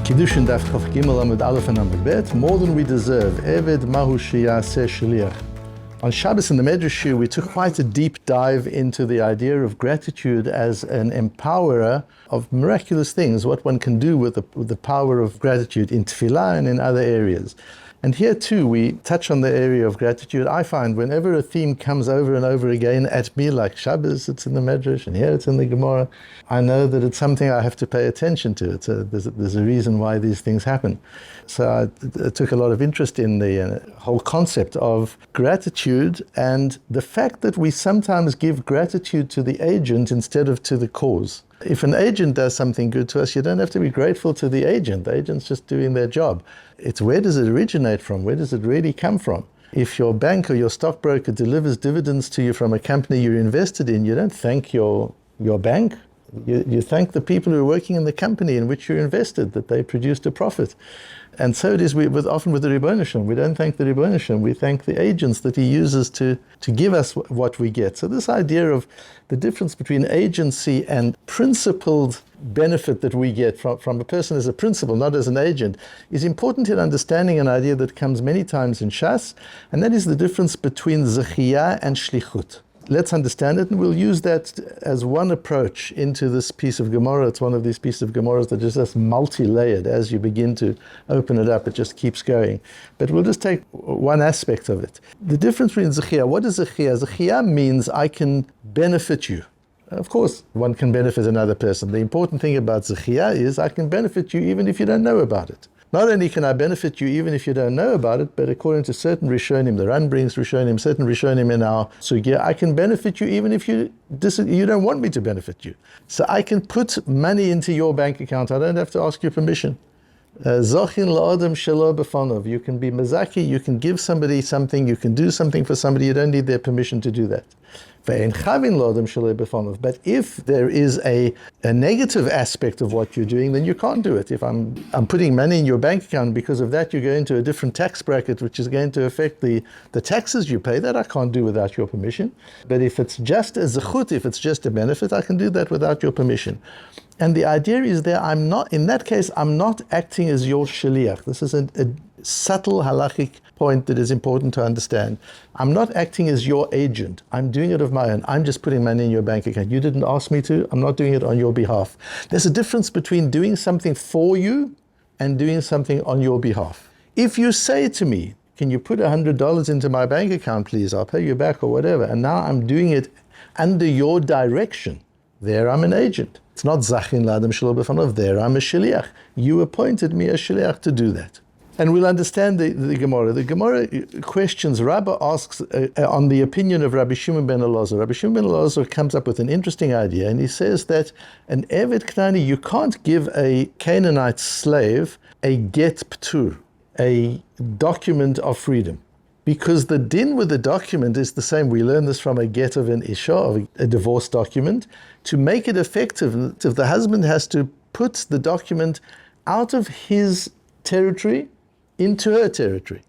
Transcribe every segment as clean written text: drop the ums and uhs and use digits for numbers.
Kiddushin Daf Gimel Amud Aleph and Amud Bet, more than we deserve. Eved Mahu shi'ase Shliach. On Shabbos in the Medrash shiur, we took quite a deep dive into the idea of gratitude as an empowerer of miraculous things, what one can do with the power of gratitude in tefillah and in other areas. And here too, we touch on the area of gratitude. I find whenever a theme comes over and over again at me, like Shabbos, it's in the Medrash, and here it's in the Gemara, I know that it's something I have to pay attention to. There's a reason why these things happen. So I took a lot of interest in the whole concept of gratitude and the fact that we sometimes give gratitude to the agent instead of to the cause. If an agent does something good to us, you don't have to be grateful to the agent. The agent's just doing their job. It's where does it originate from? Where does it really come from? If your bank or your stockbroker delivers dividends to you from a company you're invested in, you don't thank your bank. You thank the people who are working in the company in which you're invested, that they produced a profit. And so it is often with the Ribbono Shel Olam. We don't thank the Ribbono Shel Olam, we thank the agents that he uses to give us what we get. So this idea of the difference between agency and principled benefit that we get from a person as a principle, not as an agent, is important in understanding an idea that comes many times in Shas, and that is the difference between zechiyah and shlichut. Let's understand it, and we'll use that as one approach into this piece of Gemara. It's one of these pieces of Gemaras that is just multi-layered. As you begin to open it up, it just keeps going. But we'll just take one aspect of it. The difference between zechiyah. What is zechiyah? Zechiyah means I can benefit you. Of course, one can benefit another person. The important thing about zechiyah is I can benefit you even if you don't know about it. Not only can I benefit you even if you don't know about it, but according to certain Rishonim, the Ran brings Rishonim, certain Rishonim in our sugya, I can benefit you even if you don't want me to benefit you. So I can put money into your bank account. I don't have to ask your permission. Zochin la'adam shelo b'fanov. You can be mazaki, you can give somebody something, you can do something for somebody, you don't need their permission to do that. But if there is a negative aspect of what you're doing, then you can't do it. If I'm putting money in your bank account, because of that you go into a different tax bracket, which is going to affect the taxes you pay, that I can't do without your permission. But if it's just a zechut, if it's just a benefit, I can do that without your permission. And the idea is there, I'm not acting as your shaliach. This is a subtle halachic point that is important to understand. I'm not acting as your agent. I'm doing it of my own. I'm just putting money in your bank account. You didn't ask me to. I'm not doing it on your behalf. There's a difference between doing something for you and doing something on your behalf. If you say to me, can you put $100 into my bank account, please? I'll pay you back or whatever. And now I'm doing it under your direction. There I'm an agent. It's not zachin la'adam shelo b'fanov. There I'm a shliach. You appointed me as shliach to do that. And we'll understand the Gemara. The Gemara questions, Rabbah asks on the opinion of Rabbi Shimon ben Elazar. Rabbi Shimon ben Elazar comes up with an interesting idea, and he says that an Eved Knani, you can't give a Canaanite slave a get p'tur, a document of freedom. Because the din with the document is the same. We learn this from a get of an isha, of a divorce document. To make it effective, the husband has to put the document out of his territory into her territory.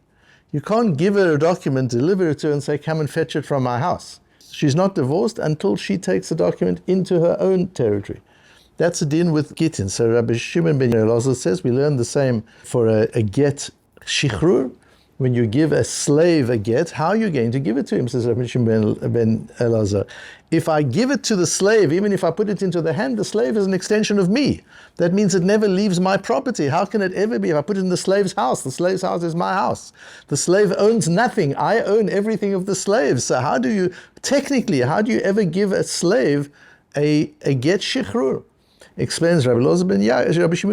You can't give her a document, deliver it to her and say, come and fetch it from my house. She's not divorced until she takes the document into her own territory. That's a din with gittin. So Rabbi Shimon ben Elazar says we learn the same for a get shiur. When you give a slave a get, how are you going to give it to him, says Rabbi Shimon ben Elazar. If I give it to the slave, even if I put it into the hand, the slave is an extension of me. That means it never leaves my property. How can it ever be? If I put it in the slave's house, the slave's house is my house. The slave owns nothing. I own everything of the slave. So how do you ever give a slave a get shiur? Explains Rabbi Shimon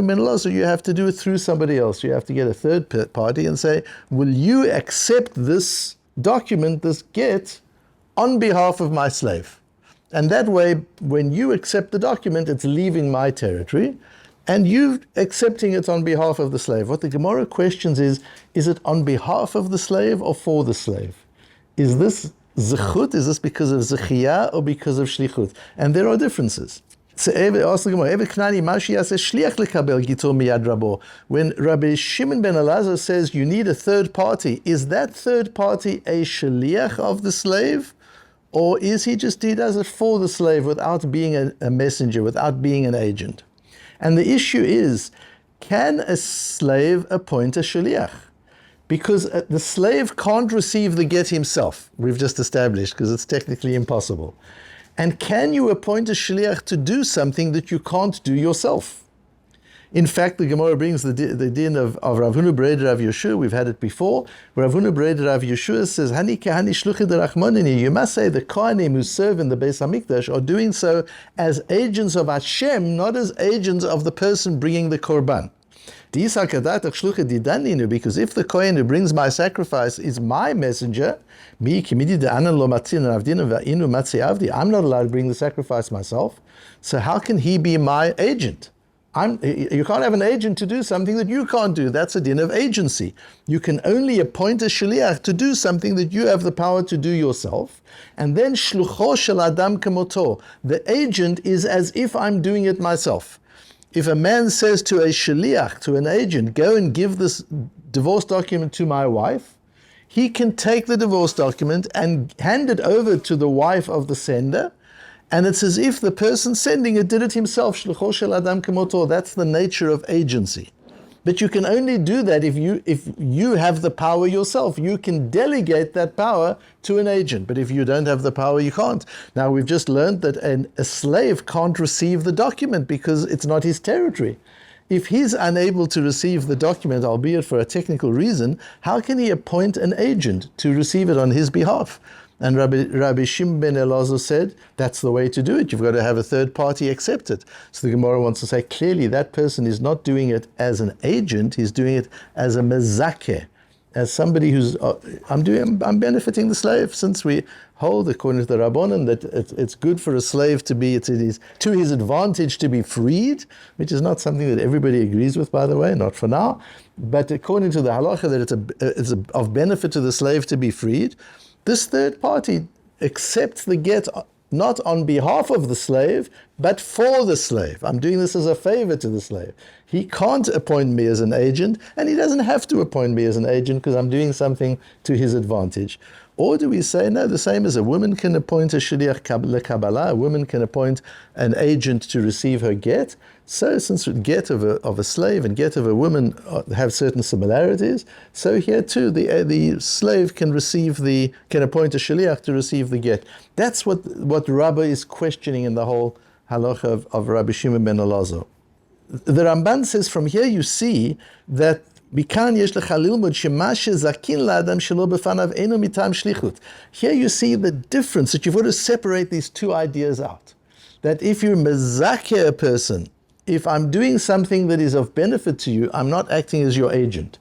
ben Elazar, you have to do it through somebody else. You have to get a third party and say, will you accept this document, this get, on behalf of my slave? And that way, when you accept the document, it's leaving my territory, and you accepting it on behalf of the slave. What the Gemara questions is it on behalf of the slave or for the slave? Is this zechut? Is this because of zechiyah or because of shlichut? And there are differences. When Rabbi Shimon ben Elazar says you need a third party, is that third party a shliach of the slave? Or is he does it for the slave without being a messenger, without being an agent? And the issue is, can a slave appoint a shliach? Because the slave can't receive the get himself, we've just established, because it's technically impossible. And can you appoint a shliach to do something that you can't do yourself? In fact, the Gemara brings the din of Rav Huna Breder Rav Yeshua. We've had it before. Rav Huna Breder Rav Yeshua says, "Hani kahani shluchei derachmonini." You must say the kohanim who serve in the Beis Hamikdash are doing so as agents of Hashem, not as agents of the person bringing the korban. Because if the kohen who brings my sacrifice is my messenger, I'm not allowed to bring the sacrifice myself. So how can he be my agent? You can't have an agent to do something that you can't do. That's a din of agency. You can only appoint a shliach to do something that you have the power to do yourself. And then shlucho shel adam kamoto. The agent is as if I'm doing it myself. If a man says to a shliach, to an agent, go and give this divorce document to my wife, he can take the divorce document and hand it over to the wife of the sender, and it's as if the person sending it did it himself. Shlucho shel adam kamoto. That's the nature of agency. But you can only do that if you have the power yourself. You can delegate that power to an agent. But if you don't have the power, you can't. Now, we've just learned that a slave can't receive the document because it's not his territory. If he's unable to receive the document, albeit for a technical reason, how can he appoint an agent to receive it on his behalf? And Rabbi Shimon ben Elazar said, that's the way to do it. You've got to have a third party accept it. So the Gemara wants to say, clearly that person is not doing it as an agent, he's doing it as a mezakeh, as somebody who's, I'm benefiting the slave, since we hold, according to the Rabbanan, that it's good for a slave to be, it is to his advantage to be freed, which is not something that everybody agrees with, by the way, not for now. But according to the halacha, that it's of benefit to the slave to be freed. This third party accepts the get not on behalf of the slave, but for the slave. I'm doing this as a favor to the slave. He can't appoint me as an agent, and he doesn't have to appoint me as an agent because I'm doing something to his advantage. Or do we say, no, the same as a woman can appoint a shliach lekabbalah, a woman can appoint an agent to receive her get. So since get of a slave and get of a woman have certain similarities, so here too the slave can appoint a shliach to receive the get. That's what Rabbi is questioning in the whole halacha of Rabbi Shimon ben Elazar. The Ramban says from here you see that here you see the difference, that you've got to separate these two ideas out. That if you're mezakeh a person, if I'm doing something that is of benefit to you, I'm not acting as your agent.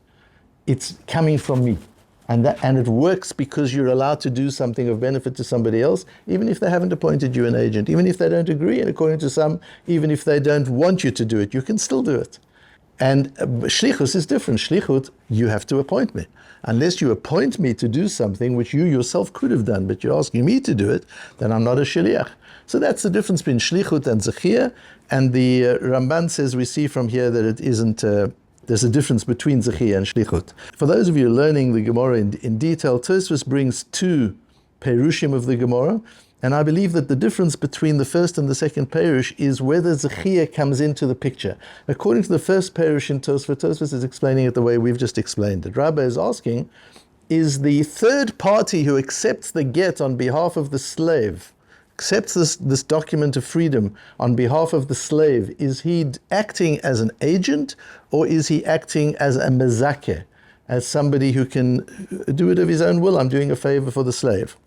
It's coming from me. And it works because you're allowed to do something of benefit to somebody else, even if they haven't appointed you an agent, even if they don't agree, and according to some, even if they don't want you to do it, you can still do it. And shlichus is different. Shlichut, you have to appoint me. Unless you appoint me to do something which you yourself could have done, but you're asking me to do it, then I'm not a shliach. So that's the difference between shlichut and zechia. And the Ramban says we see from here that it isn't, there's a difference between zechia and shlichut. For those of you learning the Gemara in detail, Tosfos brings two perushim of the Gemara. And I believe that the difference between the first and the second perush is whether zechia comes into the picture. According to the first perush in Tosfos is explaining it the way we've just explained it. Rabbi is asking, is the third party who accepts the get on behalf of the slave, accepts this document of freedom on behalf of the slave, is he acting as an agent or is he acting as a mezakeh, as somebody who can do it of his own will? I'm doing a favor for the slave.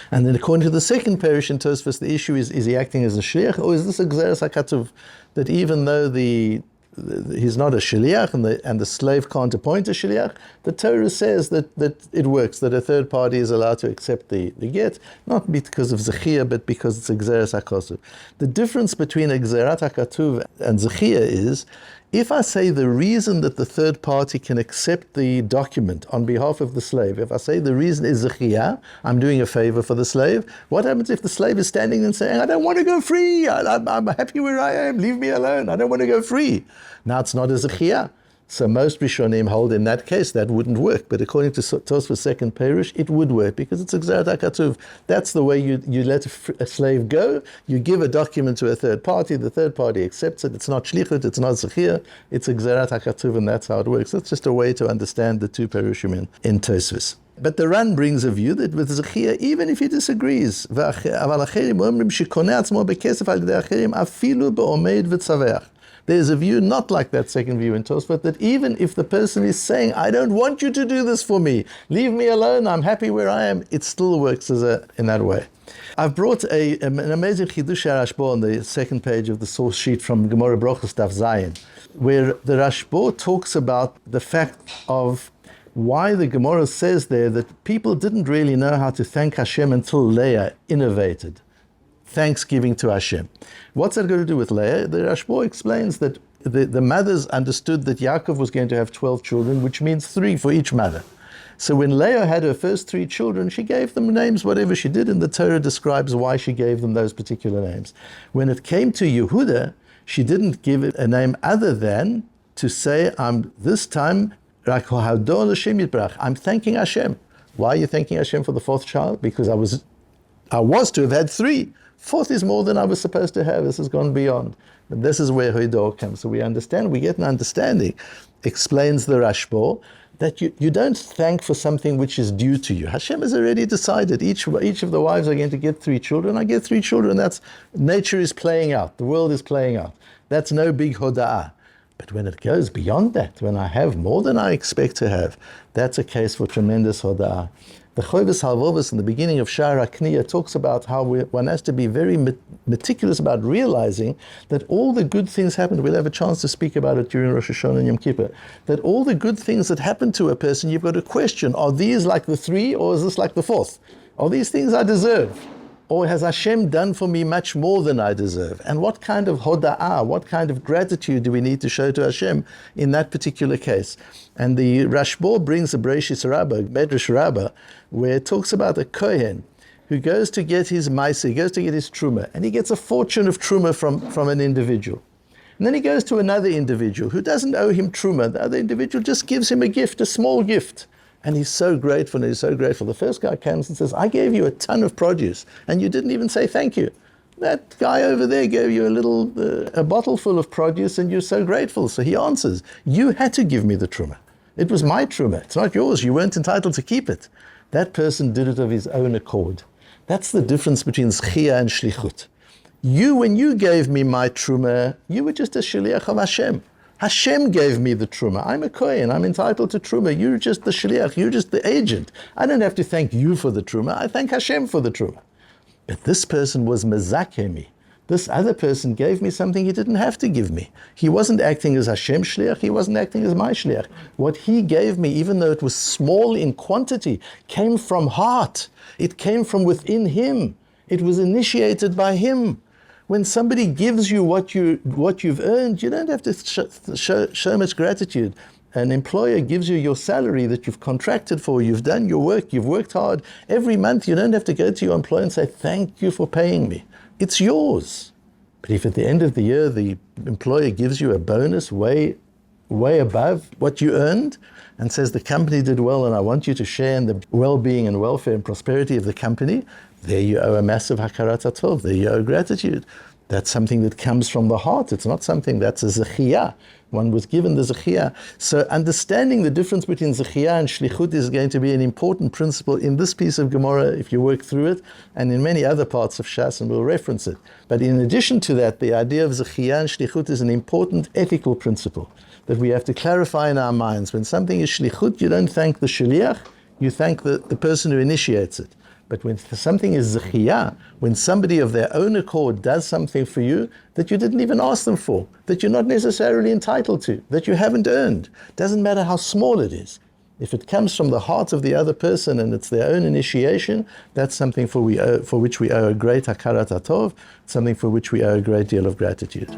And then according to the second perush in Tosfos, the issue is he acting as a shliach, or is this a gzeras hakatuv, that even though he's not a shliach and the slave can't appoint a shliach, the Torah says that it works, that a third party is allowed to accept the get, not because of zechia, but because it's a gzeras hakatuv. The difference between a gzerat hakatuv and zechia is, if I say the reason that the third party can accept the document on behalf of the slave, if I say the reason is zechia, I'm doing a favor for the slave, what happens if the slave is standing and saying, I don't want to go free, I'm happy where I am, leave me alone, I don't want to go free? Now it's not a zechia. So most Rishonim hold in that case that wouldn't work. But according to Tosfos second Perush, it would work because it's Gzerat HaKatuv. That's the way you let a slave go. You give a document to a third party. The third party accepts it. It's not shlichut. It's not zechir. It's Gzerat HaKatuv, and that's how it works. That's just a way to understand the two Perushim in Tosfos. But the Ran brings a view that with zechir, even if he disagrees, there's a view not like that second view in Tosfot, that even if the person is saying, I don't want you to do this for me, leave me alone, I'm happy where I am, it still works in that way. I've brought an amazing Chidush Rashbo on the second page of the source sheet from Gemara Brochus Daf Zayin, where the Rashbo talks about the fact of why the Gemara says there that people didn't really know how to thank Hashem until Leah innovated thanksgiving to Hashem. What's that got to do with Leah? The Rashbo explains that the mothers understood that Yaakov was going to have 12 children, which means 3 for each mother. So when Leah had her first 3 children, she gave them names, whatever she did, and the Torah describes why she gave them those particular names. When it came to Yehuda, she didn't give it a name other than to say, this time, I'm thanking Hashem. Why are you thanking Hashem for the 4th child? Because I was to have had 3. 4th is more than I was supposed to have. This has gone beyond. And this is where Hoidor comes. So we get an understanding, explains the Rashbo, that you don't thank for something which is due to you. Hashem has already decided. Each of the wives are going to get 3 children. I get 3 children. That's nature is playing out. The world is playing out. That's no big hoda'ah. But when it goes beyond that, when I have more than I expect to have, that's a case for tremendous hoda'ah. The Chovis Halvovus in the beginning of Sha'ar HaKniyah talks about how one has to be very meticulous about realizing that all the good things happen. We'll have a chance to speak about it during Rosh Hashanah and Yom Kippur. That all the good things that happen to a person, you've got to question, are these like the 3 or is this like the 4th? Are these things I deserve? Or has Hashem done for me much more than I deserve? And what kind of hoda'ah, what kind of gratitude do we need to show to Hashem in that particular case? And the Rashbo brings a Breishis Rabbah, Medrash Rabbah, where it talks about a Kohen who goes to get his maaseh, goes to get his truma, and he gets a fortune of truma from an individual. And then he goes to another individual who doesn't owe him truma. The other individual just gives him a gift, a small gift. And he's so grateful, and he's so grateful. The first guy comes and says, I gave you a ton of produce, and you didn't even say thank you. That guy over there gave you a bottle full of produce, and you're so grateful. So he answers, you had to give me the truma. It was my truma. It's not yours. You weren't entitled to keep it. That person did it of his own accord. That's the difference between zechia and shlichut. When you gave me my truma, you were just a shliach of Hashem. Hashem gave me the truma. I'm a kohen. I'm entitled to truma. You're just the shliach. You're just the agent. I don't have to thank you for the truma. I thank Hashem for the truma. But this person was mezakeh me. This other person gave me something he didn't have to give me. He wasn't acting as Hashem's shliach. He wasn't acting as my shliach. What he gave me, even though it was small in quantity, came from heart. It came from within him. It was initiated by him. When somebody gives you what you've earned, you don't have to show much gratitude. An employer gives you your salary that you've contracted for, you've done your work, you've worked hard. Every month you don't have to go to your employer and say, thank you for paying me. It's yours. But if at the end of the year the employer gives you a bonus way above what you earned and says the company did well and I want you to share in the well-being and welfare and prosperity of the company, there you owe a massive hakarat hatov. There you owe gratitude. That's something that comes from the heart. It's not something that's a zechiyah. One was given the zechiyah. So understanding the difference between zechiyah and shlichut is going to be an important principle in this piece of Gemara if you work through it, and in many other parts of Shas, and we'll reference it. But in addition to that, the idea of zechiyah and shlichut is an important ethical principle that we have to clarify in our minds. When something is shlichut, you don't thank the shliach, you thank the person who initiates it. But when something is zechiyah, when somebody of their own accord does something for you that you didn't even ask them for, that you're not necessarily entitled to, that you haven't earned, doesn't matter how small it is. If it comes from the heart of the other person and it's their own initiation, that's something for which we owe a great hakarat hatov, something for which we owe a great deal of gratitude.